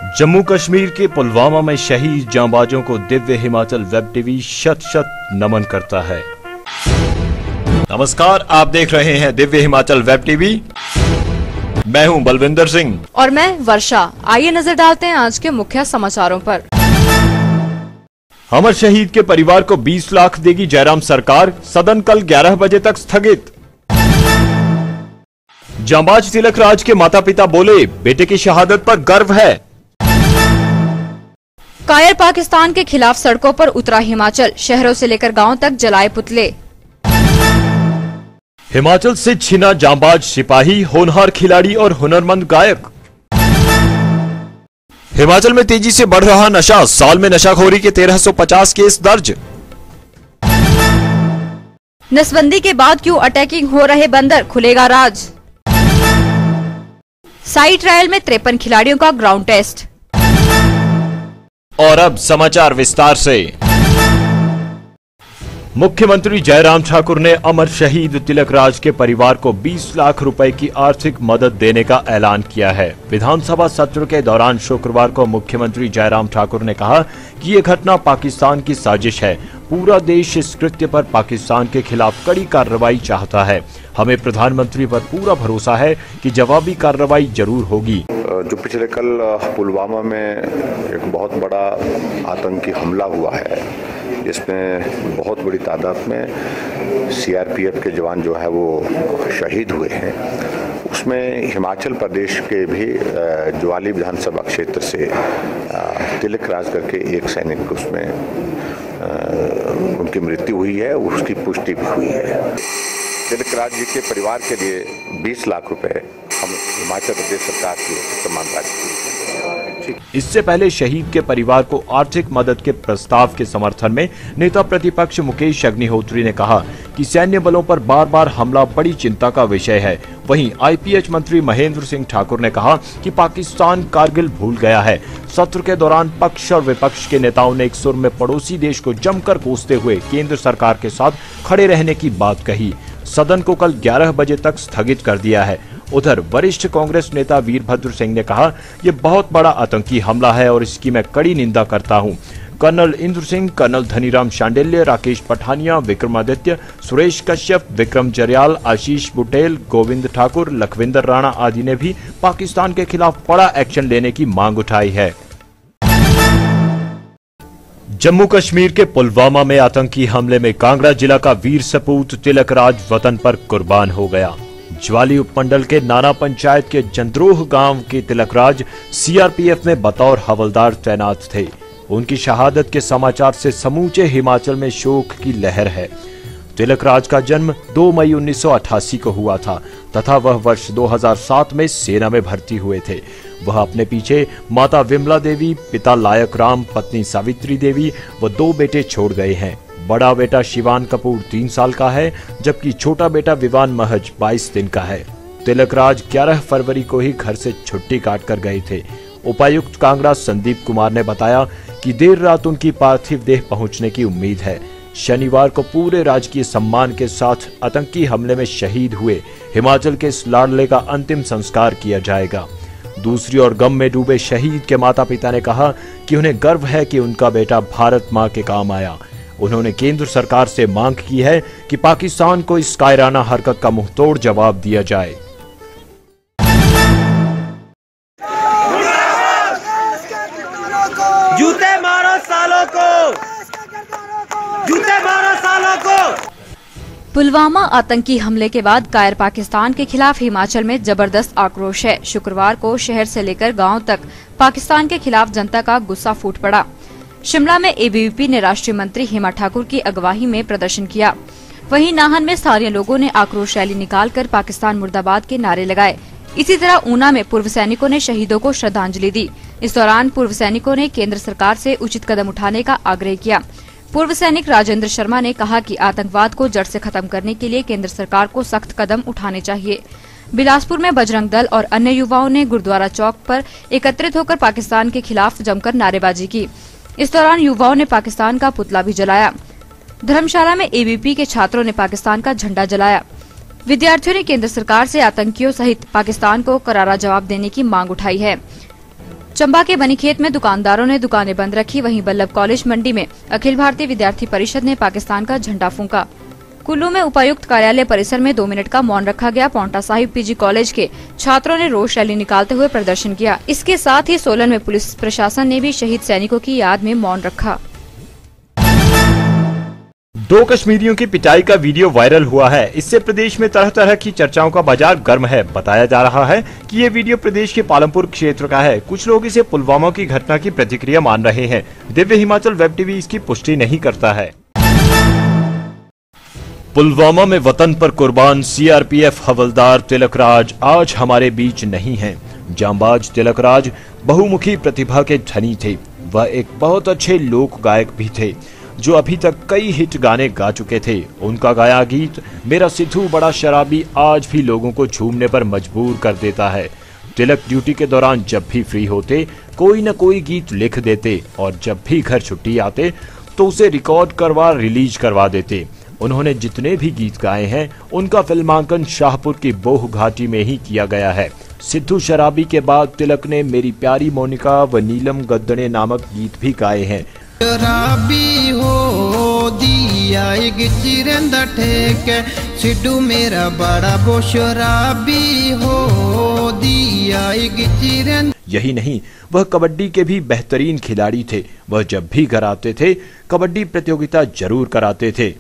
जम्मू कश्मीर के पुलवामा में शहीद जांबाजों को दिव्य हिमाचल वेब टीवी शत शत नमन करता है। नमस्कार, आप देख रहे हैं दिव्य हिमाचल वेब टीवी। मैं हूं बलविंदर सिंह और मैं वर्षा। आइए नजर डालते हैं आज के मुख्य समाचारों पर। अमर शहीद के परिवार को 20 लाख देगी जयराम सरकार, सदन कल 11 बजे तक स्थगित। जांबाज तिलक राज के माता पिता बोले, बेटे की शहादत पर गर्व है। कायर पाकिस्तान के खिलाफ सड़कों पर उतरा हिमाचल, शहरों से लेकर गांव तक जलाए पुतले। हिमाचल से छिना जांबाज सिपाही, होनहार खिलाड़ी और हुनरमंद गायक। हिमाचल में तेजी से बढ़ रहा नशा, साल में नशाखोरी के 1350 केस दर्ज। नसबंदी के बाद क्यों अटैकिंग हो रहे बंदर, खुलेगा राज। साई ट्रायल में 53 खिलाड़ियों का ग्राउंड टेस्ट। और अब समाचार विस्तार से। मुख्यमंत्री जयराम ठाकुर ने अमर शहीद तिलक राज के परिवार को 20 लाख रुपए की आर्थिक मदद देने का ऐलान किया है। विधानसभा सत्र के दौरान शुक्रवार को मुख्यमंत्री जयराम ठाकुर ने कहा कि ये घटना पाकिस्तान की साजिश है। पूरा देश इस कृत्य पर पाकिस्तान के खिलाफ कड़ी कार्रवाई चाहता है। हमें प्रधानमंत्री पर पूरा भरोसा है कि जवाबी कार्रवाई जरूर होगी। जो पिछले कल पुलवामा में एक बहुत बड़ा आतंकी हमला हुआ है, जिसमें बहुत बड़ी तादाद में सीआरपीएफ के जवान जो है वो शहीद हुए हैं, उसमें हिमाचल प्रदेश के भी ज्वाली विधानसभा क्षेत्र से तिलक राज करके एक सैनिक उसमें उनकी मृत्यु हुई है, उसकी पुष्टि भी हुई है। तिलक राज जी के परिवार के लिए 20 लाख रुपए हम हिमाचल प्रदेश सरकार की सम्मान राशि। इससे पहले शहीद के परिवार को आर्थिक मदद के प्रस्ताव के समर्थन में नेता प्रतिपक्ष मुकेश अग्निहोत्री ने कहा कि सैन्य बलों पर बार बार हमला बड़ी चिंता का विषय है। वहीं आईपीएच मंत्री महेंद्र सिंह ठाकुर ने कहा कि पाकिस्तान कारगिल भूल गया है। सत्र के दौरान पक्ष और विपक्ष के नेताओं ने एक सुर में पड़ोसी देश को जमकर कोसते हुए केंद्र सरकार के साथ खड़े रहने की बात कही। सदन को कल 11 बजे तक स्थगित कर दिया है। उधर वरिष्ठ कांग्रेस नेता वीरभद्र सिंह ने कहा, ये बहुत बड़ा आतंकी हमला है और इसकी मैं कड़ी निंदा करता हूं। कर्नल इंद्र सिंह, कर्नल धनीराम शांडिल्य, राकेश पठानिया, विक्रमादित्य, सुरेश कश्यप, विक्रम जरयाल, आशीष बुटेल, गोविंद ठाकुर, लखविंदर राणा आदि ने भी पाकिस्तान के खिलाफ बड़ा एक्शन लेने की मांग उठाई है। जम्मू कश्मीर के पुलवामा में आतंकी हमले में कांगड़ा जिला का वीर सपूत तिलक राज वतन पर कुर्बान हो गया। ज्वाली उपमंडल के नाना पंचायत के जंद्रोह गांव के तिलक राज सीआरपीएफ में बतौर हवलदार तैनात थे। उनकी शहादत के समाचार से समूचे हिमाचल में शोक की लहर है। तिलक राज का जन्म 2 मई 1988 को हुआ था तथा वह वर्ष 2007 में सेना में भर्ती हुए थे। वह अपने पीछे माता विमला देवी, पिता लायक राम, पत्नी सावित्री देवी व 2 बेटे छोड़ गए हैं। बड़ा बेटा शिवान कपूर 3 साल का है, जबकि छोटा बेटा विवान महज 22 दिन का है। तिलक राज 11 फरवरी को ही घर से छुट्टी काटकर गए थे। उपायुक्त कांगड़ा संदीप कुमार ने बताया कि देर रात उनकी पार्थिव देह पहुंचने की उम्मीद है। शनिवार को पूरे राजकीय सम्मान के साथ आतंकी हमले में शहीद हुए हिमाचल के इस लाडले का अंतिम संस्कार किया जाएगा। दूसरी ओर गम में डूबे शहीद के माता पिता ने कहा कि उन्हें गर्व है कि उनका बेटा भारत मां के काम आया। उन्होंने केंद्र सरकार से मांग की है कि पाकिस्तान को इस कायराना हरकत का मुंहतोड़ जवाब दिया जाए। जूते मारो सालों को, जूते मारो सालों को। पुलवामा आतंकी हमले के बाद कायर पाकिस्तान के खिलाफ हिमाचल में जबरदस्त आक्रोश है। शुक्रवार को शहर से लेकर गांव तक पाकिस्तान के खिलाफ जनता का गुस्सा फूट पड़ा। शिमला में एबीवीपी ने राष्ट्रीय मंत्री हेमा ठाकुर की अगवाई में प्रदर्शन किया। वहीं नाहन में स्थानीय लोगों ने आक्रोश रैली निकालकर पाकिस्तान मुर्दाबाद के नारे लगाए। इसी तरह ऊना में पूर्व सैनिकों ने शहीदों को श्रद्धांजलि दी। इस दौरान पूर्व सैनिकों ने केंद्र सरकार से उचित कदम उठाने का आग्रह किया। पूर्व सैनिक राजेंद्र शर्मा ने कहा कि आतंकवाद को जड़ से खत्म करने के लिए केंद्र सरकार को सख्त कदम उठाने चाहिए। बिलासपुर में बजरंग दल और अन्य युवाओं ने गुरुद्वारा चौक पर एकत्रित होकर पाकिस्तान के खिलाफ जमकर नारेबाजी की। इस दौरान युवाओं ने पाकिस्तान का पुतला भी जलाया। धर्मशाला में एबीवीपी के छात्रों ने पाकिस्तान का झंडा जलाया। विद्यार्थियों ने केंद्र सरकार से आतंकियों सहित पाकिस्तान को करारा जवाब देने की मांग उठाई है। चंबा के बनीखेत में दुकानदारों ने दुकानें बंद रखी। वहीं बल्लभ कॉलेज मंडी में अखिल भारतीय विद्यार्थी परिषद ने पाकिस्तान का झंडा फूंका। कुल्लू में उपायुक्त कार्यालय परिसर में 2 मिनट का मौन रखा गया। पांवटा साहिब पीजी कॉलेज के छात्रों ने रोष रैली निकालते हुए प्रदर्शन किया। इसके साथ ही सोलन में पुलिस प्रशासन ने भी शहीद सैनिकों की याद में मौन रखा। 2 कश्मीरियों की पिटाई का वीडियो वायरल हुआ है। इससे प्रदेश में तरह तरह की चर्चाओं का बाजार गर्म है। बताया जा रहा है कि ये वीडियो प्रदेश के पालमपुर क्षेत्र का है। कुछ लोग इसे पुलवामा की घटना की प्रतिक्रिया मान रहे हैं। दिव्य हिमाचल वेब टीवी इसकी पुष्टि नहीं करता है। पुलवामा में वतन पर कुर्बान सीआरपीएफ हवलदार तिलकराज आज हमारे बीच नहीं हैं। जांबाज तिलकराज बहुमुखी प्रतिभा के धनी थे। वह एक बहुत अच्छे लोक गायक भी थे जो अभी तक कई हिट गाने गा चुके थे। उनका गाया गीत मेरा सिद्धू बड़ा शराबी आज भी लोगों को झूमने पर मजबूर कर देता है। तिलक ड्यूटी के दौरान जब भी फ्री होते कोई न कोई गीत लिख देते और जब भी घर छुट्टी आते तो उसे रिकॉर्ड करवा रिलीज करवा देते। उन्होंने जितने भी गीत गाए हैं उनका फिल्मांकन शाहपुर की बोह घाटी में ही किया गया है। सिद्धू शराबी के बाद तिलक ने मेरी प्यारी मोनिका व नीलम गद्दणे नामक गीत भी गाए हैं। शराबी हो दिया एक चिरंदा ठेके सिद्धू मेरा बड़ा वो शराबी हो दिया एक चिरंदा। यही नहीं, वह कबड्डी के भी बेहतरीन खिलाड़ी थे। वह जब भी घर आते थे कबड्डी प्रतियोगिता जरूर कराते थे।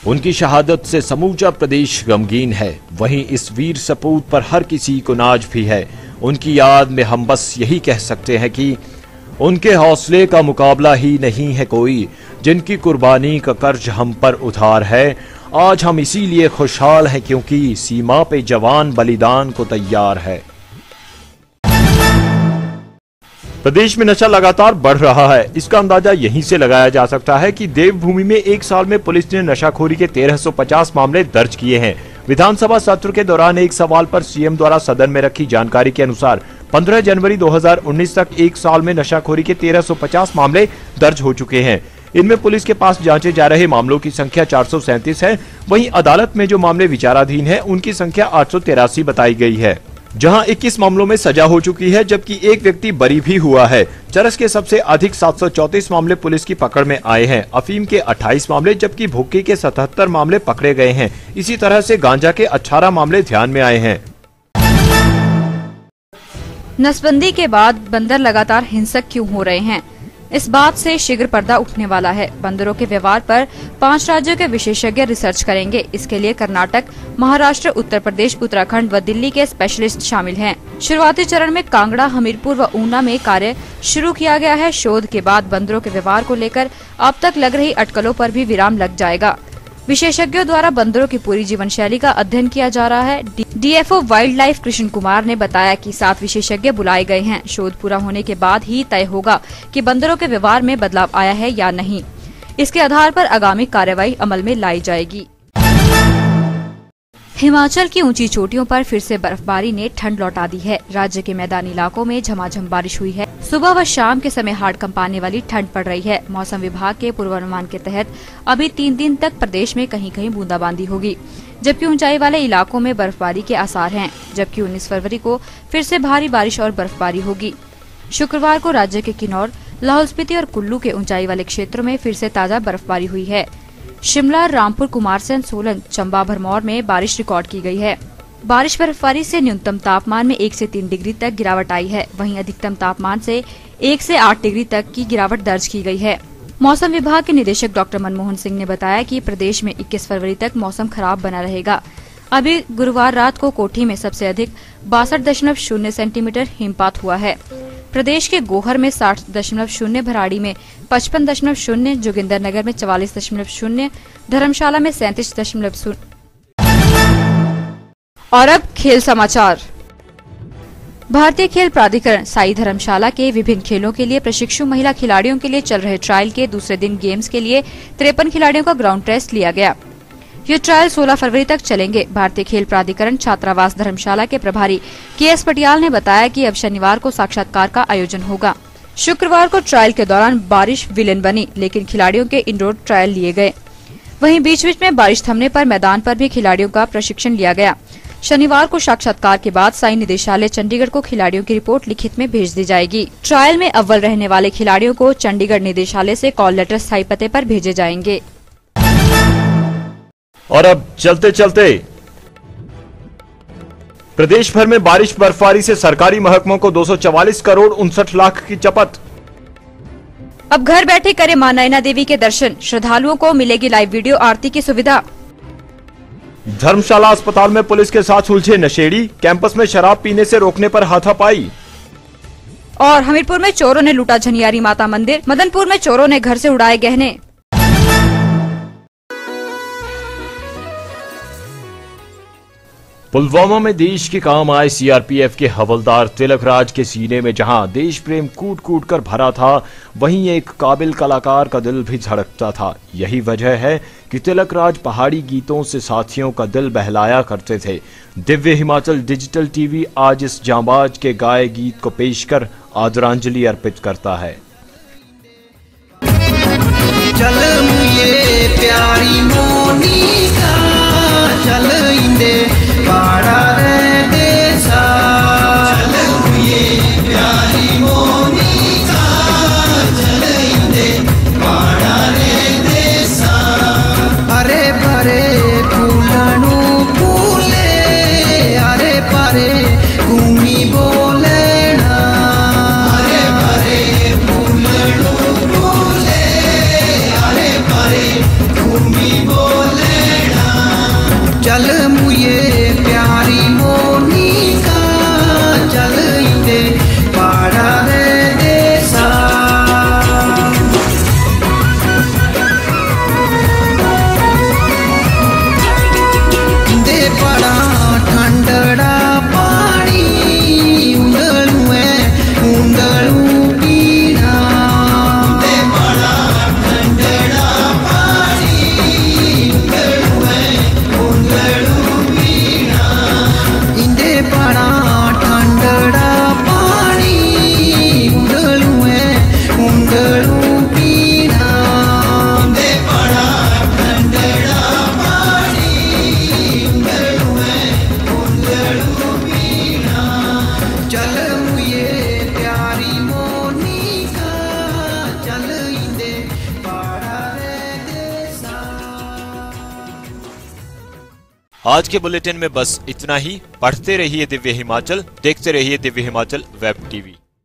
उनकी शहादत से समूचा प्रदेश गमगीन है। वहीं इस वीर सपूत पर हर किसी को नाज भी है। उनकी याद में हम बस यही कह सकते हैं कि उनके हौसले का मुकाबला ही नहीं है कोई। जिनकी कुर्बानी का कर्ज हम पर उधार है। आज हम इसीलिए खुशहाल हैं क्योंकि सीमा पे जवान बलिदान को तैयार है। प्रदेश में नशा लगातार बढ़ रहा है। इसका अंदाजा यहीं से लगाया जा सकता है कि देवभूमि में एक साल में पुलिस ने नशाखोरी के 1350 मामले दर्ज किए हैं। विधानसभा सत्र के दौरान एक सवाल पर सीएम द्वारा सदन में रखी जानकारी के अनुसार 15 जनवरी 2019 तक एक साल में नशाखोरी के 1350 मामले दर्ज हो चुके हैं। इनमें पुलिस के पास जांचे जा रहे मामलों की संख्या 437 है। वहीं अदालत में जो मामले विचाराधीन हैं, उनकी संख्या 883 बताई गई है, जहां 21 मामलों में सजा हो चुकी है जबकि एक व्यक्ति बरी भी हुआ है। चरस के सबसे अधिक 734 मामले पुलिस की पकड़ में आए हैं। अफीम के 28 मामले जबकि भुक्की के 77 मामले पकड़े गए हैं। इसी तरह से गांजा के 18 मामले ध्यान में आए हैं। नसबंदी के बाद बंदर लगातार हिंसक क्यों हो रहे हैं, इस बात से शीघ्र पर्दा उठने वाला है। बंदरों के व्यवहार पर 5 राज्यों के विशेषज्ञ रिसर्च करेंगे। इसके लिए कर्नाटक, महाराष्ट्र, उत्तर प्रदेश, उत्तराखंड व दिल्ली के स्पेशलिस्ट शामिल हैं। शुरुआती चरण में कांगड़ा, हमीरपुर व ऊना में कार्य शुरू किया गया है। शोध के बाद बंदरों के व्यवहार को लेकर अब तक लग रही अटकलों पर भी विराम लग जाएगा। विशेषज्ञों द्वारा बंदरों की पूरी जीवन शैली का अध्ययन किया जा रहा है। DFO wild life Krishna Kumar ने बताया कि 7 विशेषज्ञ बुलाए गए हैं। शोध पूरा होने के बाद ही तय होगा कि बंदरों के व्यवहार में बदलाव आया है या नहीं। इसके आधार पर आगामी कार्रवाई अमल में लाई जाएगी। हिमाचल की ऊंची चोटियों पर फिर से बर्फबारी ने ठंड लौटा दी है। राज्य के मैदानी इलाकों में झमाझम बारिश हुई है। सुबह व शाम के समय हाड़ कंपाने वाली ठंड पड़ रही है। मौसम विभाग के पूर्वानुमान के तहत अभी 3 दिन तक प्रदेश में कहीं कहीं बूंदाबांदी होगी, जबकि ऊंचाई वाले इलाकों में बर्फबारी के आसार हैं। जबकि 19 फरवरी को फिर से भारी बारिश और बर्फबारी होगी। शुक्रवार को राज्य के किन्नौर, लाहौल स्पीति और कुल्लू के ऊंचाई वाले क्षेत्रों में फिर से ताजा बर्फबारी हुई है। शिमला, रामपुर, कुमारसैन, सोलन, चंबा, भरमौर में बारिश रिकॉर्ड की गई है। बारिश बर्फबारी से न्यूनतम तापमान में 1 से 3 डिग्री तक गिरावट आई है। वहीं अधिकतम तापमान से 1 से 8 डिग्री तक की गिरावट दर्ज की गई है। मौसम विभाग के निदेशक डॉक्टर मनमोहन सिंह ने बताया कि प्रदेश में 21 फरवरी तक मौसम खराब बना रहेगा। अभी गुरुवार रात को कोठी में सबसे अधिक 62.0 सेंटीमीटर हिमपात हुआ है। प्रदेश के गोहर में 60.0, भराड़ी में 55.0, जोगिंदरनगर में 44.0, धर्मशाला में 37.0। और अब खेल समाचार। भारतीय खेल प्राधिकरण साई धर्मशाला के विभिन्न खेलों के लिए प्रशिक्षु महिला खिलाड़ियों के लिए चल रहे ट्रायल के दूसरे दिन गेम्स के लिए 53 खिलाड़ियों का ग्राउंड टेस्ट लिया गया। ये ट्रायल 16 फरवरी तक चलेंगे। भारतीय खेल प्राधिकरण छात्रावास धर्मशाला के प्रभारी केएस पटियाल ने बताया कि अब शनिवार को साक्षात्कार का आयोजन होगा। शुक्रवार को ट्रायल के दौरान बारिश विलेन बनी, लेकिन खिलाड़ियों के इंडोर ट्रायल लिए गए। वहीं बीच बीच में बारिश थमने पर मैदान पर भी खिलाड़ियों का प्रशिक्षण लिया गया। शनिवार को साक्षात्कार के बाद साई निदेशालय चंडीगढ़ को खिलाड़ियों की रिपोर्ट लिखित में भेज दी जाएगी। ट्रायल में अव्वल रहने वाले खिलाड़ियों को चंडीगढ़ निदेशालय से कॉल लेटर स्थायी पते पर भेजे जाएंगे। और अब चलते चलते प्रदेश भर में बारिश बर्फबारी से सरकारी महकमों को 244 करोड़ 59 लाख की चपत। अब घर बैठे करे मां नयना देवी के दर्शन, श्रद्धालुओं को मिलेगी लाइव वीडियो आरती की सुविधा। धर्मशाला अस्पताल में पुलिस के साथ उलझे नशेड़ी, कैंपस में शराब पीने से रोकने पर हाथापाई। और हमीरपुर में चोरों ने लूटा झनियारी माता मंदिर, मदनपुर में चोरों ने घर से उड़ाए गहने। पुलवामा में देश के काम आए सीआरपीएफ के हवलदार तिलक राज के सीने में जहां देश प्रेम कूट कूट कर भरा था, वहीं एक काबिल कलाकार का दिल भी धड़कता था। यही वजह है कि तिलक राज पहाड़ी गीतों से साथियों का दिल बहलाया करते थे। दिव्य हिमाचल डिजिटल टीवी आज इस जांबाज के गाए गीत को पेश कर आदरांजलि अर्पित करता है। चल मुझे प्यारी मोनिका, चल इंदे पाड़ा रे देसा, चल मुझे प्यारी मोनिका, चल इंदे पाड़ा रे देसा। अरे भरे फूलनु फूले, अरे भरे घूमी बोले ना, अरे भरे फूलनु फूले, अरे भरे घूमी बोले ना। चल मुझे प्यारी मोनिका, चल इंदे पाड़ा रे देसा। इंदे बड़ा ठंडड़ा पानी, उंगलू पीना। इंदे बड़ा ठंडड़ा पानी, उंगलू पीना। इंदे बड़ा ठंडड़ा पानी, उंगलू पीना। इंदे बड़ा ठंडड़ा पानी, उंगलू पीना। चल मुझे प्यारी मोनिका, चल इंदे पाड़ा रे देसा। आज के बुलेटिन में बस इतना ही। पढ़ते रहिए दिव्य हिमाचल, देखते रहिए दिव्य हिमाचल वेब टीवी।